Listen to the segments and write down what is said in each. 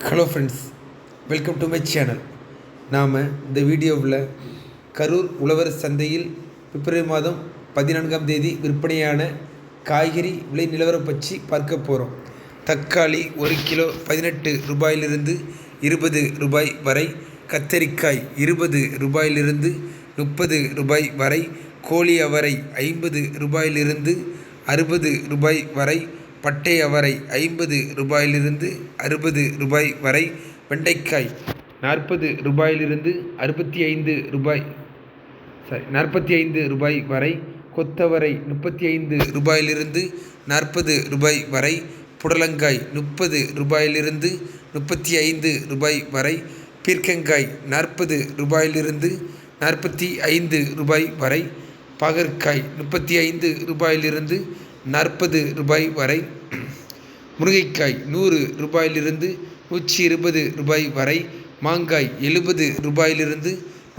Hello friends, welcome to my channel. நாம் இந்த வீடியோவில் கரூர் உழவர் சந்தையில் பிப்ரவரி மாதம் 14ஆம் தேதி விற்பனையான காய்கறி விலை நிலவரம் பற்றி பார்க்க போகிறோம். தக்காளி 1 கிலோ 18 ரூபாயிலிருந்து 20 ரூபாய் வரை, கத்தரிக்காய் 20 ரூபாயிலிருந்து 30 ரூபாய் வரை, கோழி அவரை 50 ரூபாயிலிருந்து 60 ரூபாய் வரை, பட்டை அவரை 50 ரூபாயிலிருந்து 60 ரூபாய் வரை, வெண்டைக்காய் 40 ரூபாயிலிருந்து 65 ரூபாய் வரை, கொத்தவரை 35 ரூபாயிலிருந்து 40 ரூபாய் வரை, புடலங்காய் 30 ரூபாயிலிருந்து 35 ரூபாய் வரை, பீர்க்கங்காய் 40 ரூபாயிலிருந்து 45 ரூபாய் வரை, பாகற்காய் 35 ரூபாயிலிருந்து 40 ரூபாய் வரை, முருங்கைக்காய் 100 ரூபாயிலிருந்து 120 ரூபாய் வரை, மாங்காய் 70 ரூபாயிலிருந்து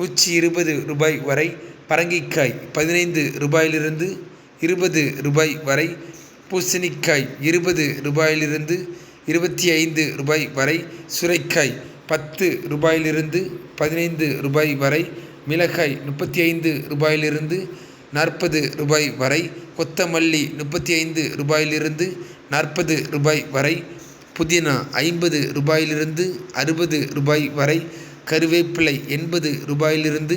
120 ரூபாய் வரை, பரங்கிக்காய் 15 ரூபாயிலிருந்து 20 ரூபாய் வரை, பூசணிக்காய் 20 ரூபாயிலிருந்து 25 ரூபாய் வரை, சுரைக்காய் 10 ரூபாயிலிருந்து 15 ரூபாய் வரை, மிளகாய் 35 ரூபாயிலிருந்து 40 ரூபாய் வரை, கொத்தமல்லி 35 ரூபாயிலிருந்து 40 ரூபாய் வரை, புதினா 50 ரூபாயிலிருந்து 60 ரூபாய் வரை, கருவேப்பிலை 80 ரூபாயிலிருந்து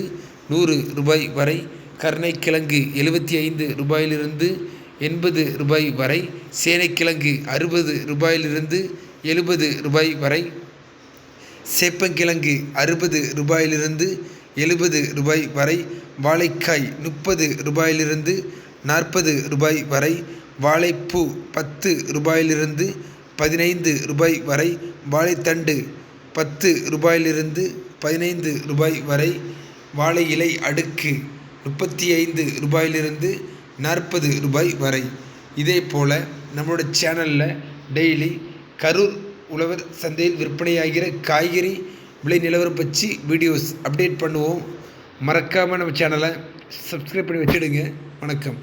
100 ரூபாய் வரை, கருணைக்கிழங்கு 75 ரூபாயிலிருந்து 80 ரூபாய் வரை, சேனைக்கிழங்கு 60 ரூபாயிலிருந்து 70 ரூபாய் வரை, சேப்பங்கிழங்கு 60 ரூபாயிலிருந்து 70 ரூபாய் வரை, வாழைக்காய் 30 ரூபாயிலிருந்து 40 ரூபாய் வரை, வாழைப்பூ 10 ரூபாயிலிருந்து 15 ரூபாய் வரை, வாழைத்தண்டு 10 ரூபாயிலிருந்து 15 ரூபாய் வரை, வாழை இலை அடுக்கு 35 ரூபாயிலிருந்து 40 ரூபாய் வரை. இதே போல் நம்மளோட சேனலில் டெய்லி கரூர் உழவர் சந்தையில் விற்பனையாகிற காய்கறி விலை நிலவரம் பற்றி வீடியோஸ் அப்டேட் பண்ணுவோம். மறக்காமல் நம்ம சேனலை சப்ஸ்கிரைப் பண்ணி வச்சுடுங்க. வணக்கம்.